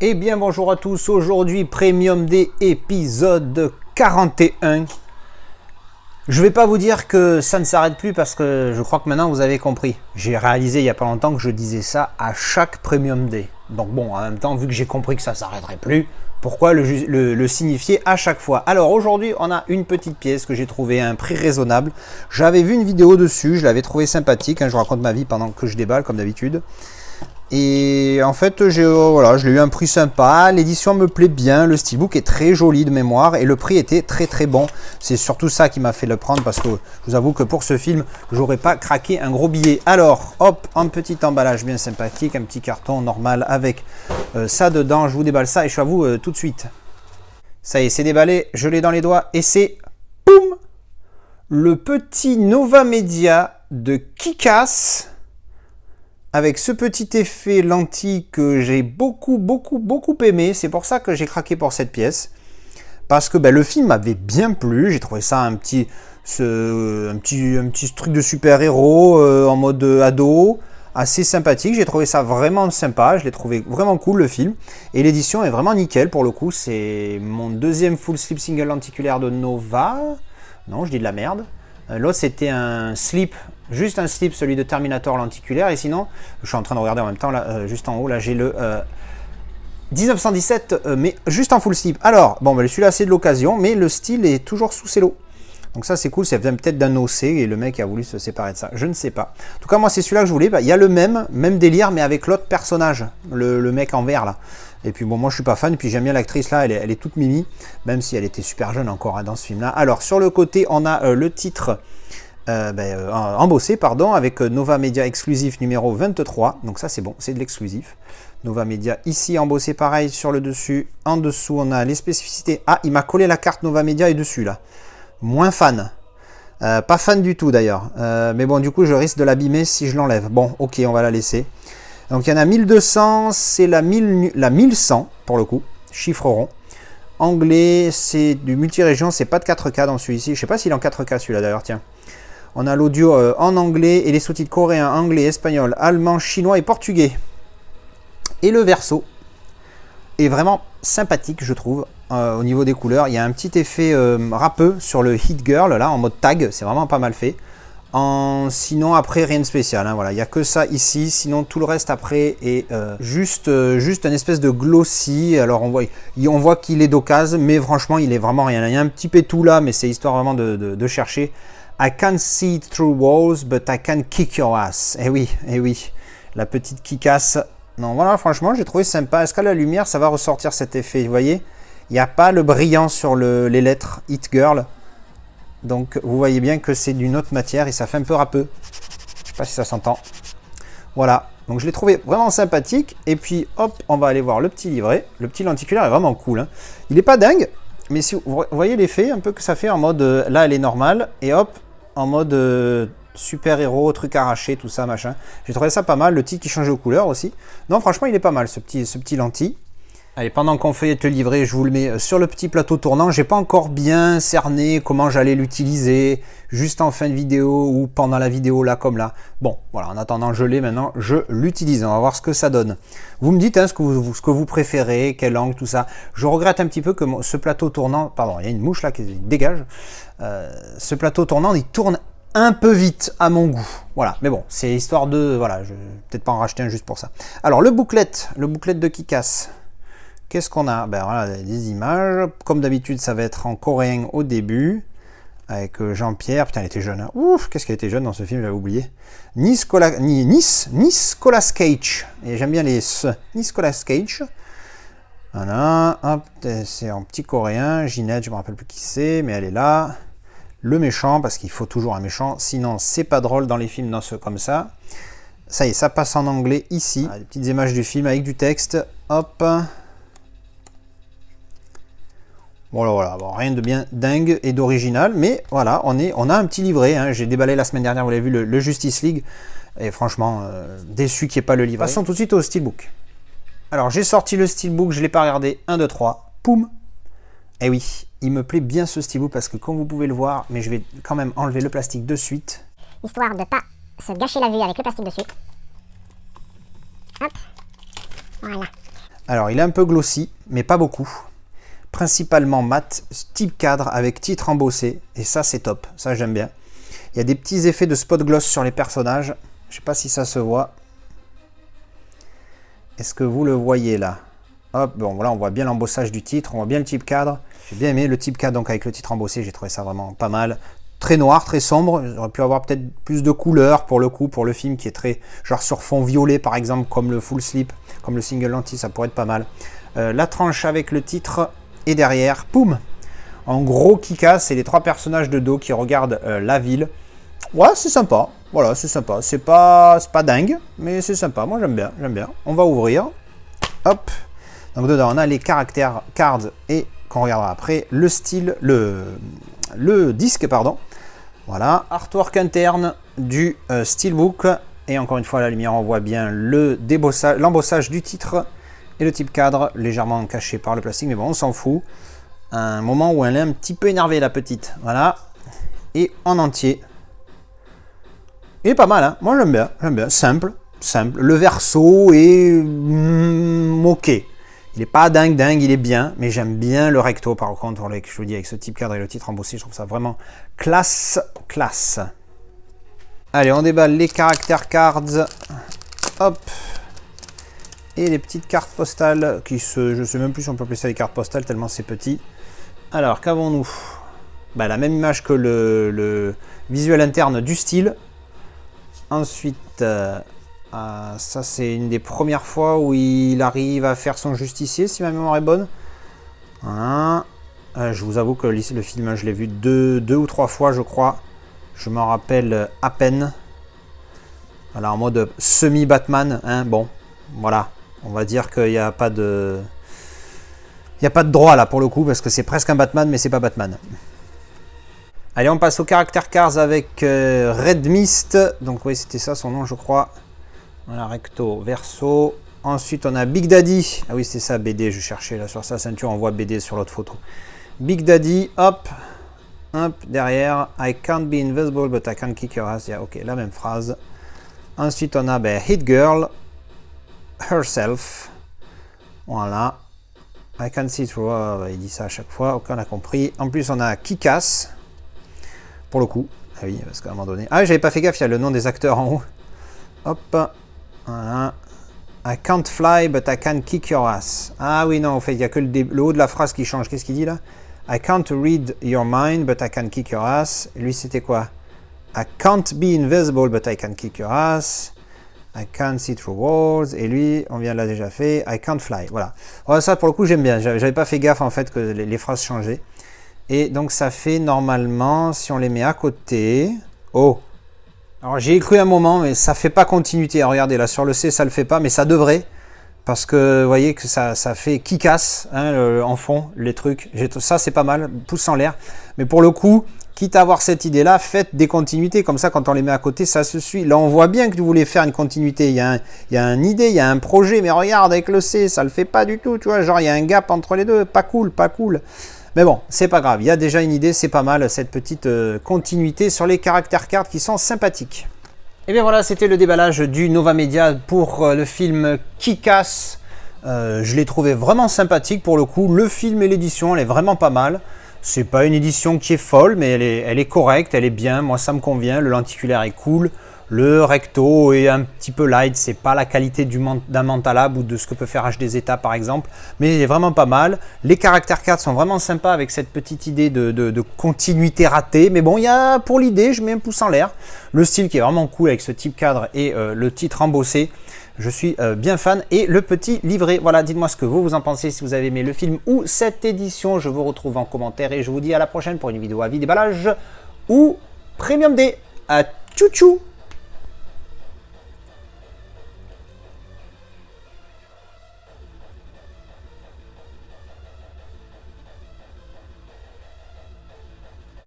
Eh bien bonjour à tous, aujourd'hui Premium Day épisode 41. Je vais pas vous dire que ça ne s'arrête plus parce que je crois que maintenant vous avez compris. J'ai réalisé il y a pas longtemps que je disais ça à chaque Premium Day. Donc bon, en même temps, vu que j'ai compris que ça s'arrêterait plus, pourquoi le signifier à chaque fois? Alors aujourd'hui, on a une petite pièce que j'ai trouvée à un prix raisonnable. J'avais vu une vidéo dessus, je l'avais trouvé sympathique. Je raconte ma vie pendant que je déballe comme d'habitude. Et en fait, je l'ai eu un prix sympa, l'édition me plaît bien, le steelbook est très joli de mémoire et le prix était très bon. C'est surtout ça qui m'a fait le prendre parce que je vous avoue que pour ce film, j'aurais pas craqué un gros billet. Alors, hop, un petit emballage bien sympathique, un petit carton normal avec ça dedans. Je vous déballe ça et je suis à vous tout de suite. Ça y est, c'est déballé, je l'ai dans les doigts et c'est, boum, le petit Nova Media de Kick-Ass. Avec ce petit effet lentille que j'ai beaucoup aimé. C'est pour ça que j'ai craqué pour cette pièce. Parce que le film m'avait bien plu. J'ai trouvé ça un petit truc de super-héros en mode ado. Assez sympathique. J'ai trouvé ça vraiment sympa. Je l'ai trouvé vraiment cool le film. Et l'édition est vraiment nickel pour le coup. C'est mon deuxième full slip single lenticulaire de Nova. Non, je dis de la merde. L'autre c'était un slip, juste un slip, celui de Terminator lenticulaire. Et sinon, je suis en train de regarder en même temps, là, juste en haut, là j'ai le 1917, mais juste en full slip. Alors, bon, celui-là c'est de l'occasion, mais le style est toujours sous cello. Donc ça c'est cool, ça vient peut-être d'un OC et le mec a voulu se séparer de ça, je ne sais pas. En tout cas moi c'est celui-là que je voulais, il y a le même délire mais avec l'autre personnage, le mec en vert là. Et puis bon moi je suis pas fan, puis j'aime bien l'actrice là, elle est toute mimi, même si elle était super jeune encore dans ce film là. Alors sur le côté on a le titre embossé pardon, avec Nova Media exclusif numéro 23, donc ça c'est bon, c'est de l'exclusif. Nova Media ici embossé pareil sur le dessus, en dessous on a les spécificités. Ah il m'a collé la carte Nova Media et dessus là. Moins fan. Pas fan du tout d'ailleurs. Mais bon, du coup, je risque de l'abîmer si je l'enlève. Bon, ok, on va la laisser. Donc, il y en a 1200, c'est la 1100 pour le coup. Chiffre rond. Anglais, c'est du multirégion, c'est pas de 4K dans celui-ci. Je sais pas s'il est en 4K celui-là d'ailleurs, tiens. On a l'audio en anglais et les sous-titres coréens, anglais, espagnol, allemand, chinois et portugais. Et le verso est vraiment sympathique, je trouve. Au niveau des couleurs, il y a un petit effet râpeux sur le Hit Girl là en mode tag, c'est vraiment pas mal fait. Sinon après rien de spécial, hein, voilà, il n'y a que ça ici, sinon tout le reste après est juste une espèce de glossy. Alors on voit qu'il est d'occasion, mais franchement il est vraiment rien. Il y a un petit pétou là, mais c'est histoire vraiment de chercher. I can't see through walls, but I can kick your ass. Eh oui, la petite kick-ass. Non voilà, franchement j'ai trouvé sympa. Est-ce qu'à la lumière ça va ressortir cet effet, vous voyez? Il n'y a pas le brillant sur les lettres Hit Girl. Donc vous voyez bien que c'est d'une autre matière et ça fait un peu râpeux. Je sais pas si ça s'entend. Voilà. Donc je l'ai trouvé vraiment sympathique. Et puis hop, on va aller voir le petit livret. Le petit lenticulaire est vraiment cool, hein. Il n'est pas dingue. Mais si vous voyez l'effet un peu que ça fait en mode... là elle est normale. Et hop, en mode super-héros, truc arraché, tout ça, machin. J'ai trouvé ça pas mal. Le titre qui change de couleur aussi. Non, franchement il est pas mal ce petit lentille. Allez, pendant qu'on fait le livret, je vous le mets sur le petit plateau tournant. J'ai pas encore bien cerné comment j'allais l'utiliser, juste en fin de vidéo ou pendant la vidéo, là comme là. Bon, voilà, en attendant je l'ai, maintenant je l'utilise. On va voir ce que ça donne. Vous me dites ce que vous préférez, quel angle, tout ça. Je regrette un petit peu que ce plateau tournant, pardon, il y a une mouche là qui dégage. Ce plateau tournant, il tourne un peu vite à mon goût, voilà, mais bon, c'est histoire de, voilà, je vais peut-être pas en racheter un juste pour ça. Alors le booklet de Kick-Ass. Qu'est-ce qu'on a? Ben voilà, des images. Comme d'habitude, ça va être en coréen au début. Avec Jean-Pierre. Putain, il était jeune. Hein. Ouf, qu'est-ce qu'il était jeune dans ce film, j'avais oublié. Nicolas Cage. Et j'aime bien les Nicolas Cage. Voilà, hop, c'est en petit coréen. Ginette, je me rappelle plus qui c'est, mais elle est là. Le méchant, parce qu'il faut toujours un méchant. Sinon, c'est pas drôle dans les films dans ceux comme ça. Ça y est, ça passe en anglais ici. Des petites images du film avec du texte. Hop. Voilà, bon, rien de bien dingue et d'original, mais voilà, on a un petit livret, hein. J'ai déballé la semaine dernière, vous l'avez vu, le Justice League, et franchement, déçu qu'il n'y ait pas le livret. Passons tout de suite au Steelbook. Alors, j'ai sorti le Steelbook, je ne l'ai pas regardé, 1, 2, 3, poum. Et oui, il me plaît bien ce Steelbook, parce que comme vous pouvez le voir, mais je vais quand même enlever le plastique de suite. Histoire de ne pas se gâcher la vue avec le plastique dessus. Hop, voilà. Alors, il est un peu glossy, mais pas beaucoup. Principalement mat, type cadre avec titre embossé. Et ça, c'est top. Ça, j'aime bien. Il y a des petits effets de spot gloss sur les personnages. Je sais pas si ça se voit. Est-ce que vous le voyez là? Hop, bon, voilà, on voit bien l'embossage du titre. On voit bien le type cadre. J'ai bien aimé le type cadre, donc avec le titre embossé. J'ai trouvé ça vraiment pas mal. Très noir, très sombre. J'aurais pu avoir peut-être plus de couleurs pour le coup, pour le film qui est très genre sur fond violet par exemple, comme le full slip, comme le single lentille, ça pourrait être pas mal. La tranche avec le titre et derrière, poum, en gros Kika, c'est les 3 personnages de dos qui regardent la ville. Ouais, c'est sympa. Voilà, c'est sympa. C'est pas dingue, mais c'est sympa. Moi j'aime bien, j'aime bien. On va ouvrir. Hop. Donc dedans on a les caractères cards et qu'on regardera après le style, le disque pardon. Voilà, artwork interne du steelbook. Et encore une fois, à la lumière, on voit bien l'embossage du titre et le type cadre légèrement caché par le plastique. Mais bon, on s'en fout. Un moment où elle est un petit peu énervée, la petite. Voilà. Et en entier. Il est pas mal, hein. Moi, j'aime bien. J'aime bien. Simple. Simple. Le verso est ok. Il n'est pas dingue, il est bien, mais j'aime bien le recto par contre, je vous dis, avec ce type cadre et le titre embossé, je trouve ça vraiment classe. Allez, on déballe les caractères cards, hop, et les petites cartes postales, je sais même plus si on peut appeler ça les cartes postales, tellement c'est petit. Alors, qu'avons-nous? La même image que le visuel interne du style. Ensuite... ça c'est une des premières fois où il arrive à faire son justicier, si ma mémoire est bonne. Voilà. Je vous avoue que le film, je l'ai vu deux ou 3 fois, je crois. Je m'en rappelle à peine. Voilà, en mode semi-Batman. Hein, bon, voilà. On va dire qu'il n'y a pas de... Il n'y a pas de droit là pour le coup, parce que c'est presque un Batman, mais c'est pas Batman. Allez, on passe au caractère Cars avec Red Mist. Donc oui, c'était ça son nom, je crois. Voilà, recto, verso. Ensuite, on a Big Daddy. Ah oui, c'est ça, BD, je cherchais là sur sa ceinture, on voit BD sur l'autre photo. Big Daddy, hop, hop, derrière. I can't be invisible, but I can kick your ass. Yeah, ok, la même phrase. Ensuite, on a Hit Girl, Herself. Voilà. I can see through. Il dit ça à chaque fois, ok, on a compris. En plus, on a Kick-Ass. Pour le coup. Ah oui, parce qu'à un moment donné... Ah, j'avais pas fait gaffe, il y a le nom des acteurs en haut. Hop. Voilà. I can't fly, but I can kick your ass. Ah oui, non, en fait, il n'y a que le haut de la phrase qui change. Qu'est-ce qu'il dit là? I can't read your mind, but I can kick your ass. Et lui, c'était quoi? I can't be invisible, but I can kick your ass. I can't see through walls. Et lui, on vient de l'a déjà fait. I can't fly. Voilà. Alors, ça, pour le coup, j'aime bien. J'avais pas fait gaffe, en fait, que les phrases changeaient. Et donc, ça fait normalement, si on les met à côté... Oh! Alors j'ai cru un moment, mais ça fait pas continuité. Alors, regardez, là sur le C, ça le fait pas, mais ça devrait. Parce que vous voyez que ça fait qui casse hein, en fond, les trucs. Ça, c'est pas mal, pouce en l'air. Mais pour le coup, quitte à avoir cette idée-là, faites des continuités. Comme ça, quand on les met à côté, ça se suit. Là, on voit bien que vous voulez faire une continuité. Il y a une idée, il y a un projet. Mais regarde, avec le C, ça le fait pas du tout. Tu vois, genre, il y a un gap entre les deux. Pas cool, pas cool. Mais bon, c'est pas grave, il y a déjà une idée, c'est pas mal, cette petite continuité sur les caractères cards qui sont sympathiques. Et bien voilà, c'était le déballage du Nova Media pour le film Kick-Ass. Je l'ai trouvé vraiment sympathique pour le coup. Le film et l'édition, elle est vraiment pas mal. C'est pas une édition qui est folle, mais elle est correcte, elle est bien. Moi, ça me convient. Le lenticulaire est cool. Le recto est un petit peu light, c'est pas la qualité d'un Mentalab ou de ce que peut faire HD Zeta par exemple, mais il est vraiment pas mal. Les caractères cards sont vraiment sympas avec cette petite idée de continuité ratée, mais bon, pour l'idée, je mets un pouce en l'air. Le style qui est vraiment cool avec ce type cadre et le titre embossé, je suis bien fan. Et le petit livret, voilà, dites-moi ce que vous en pensez, si vous avez aimé le film ou cette édition. Je vous retrouve en commentaire et je vous dis à la prochaine pour une vidéo avis déballage ou Premium Day. À tchou tchou.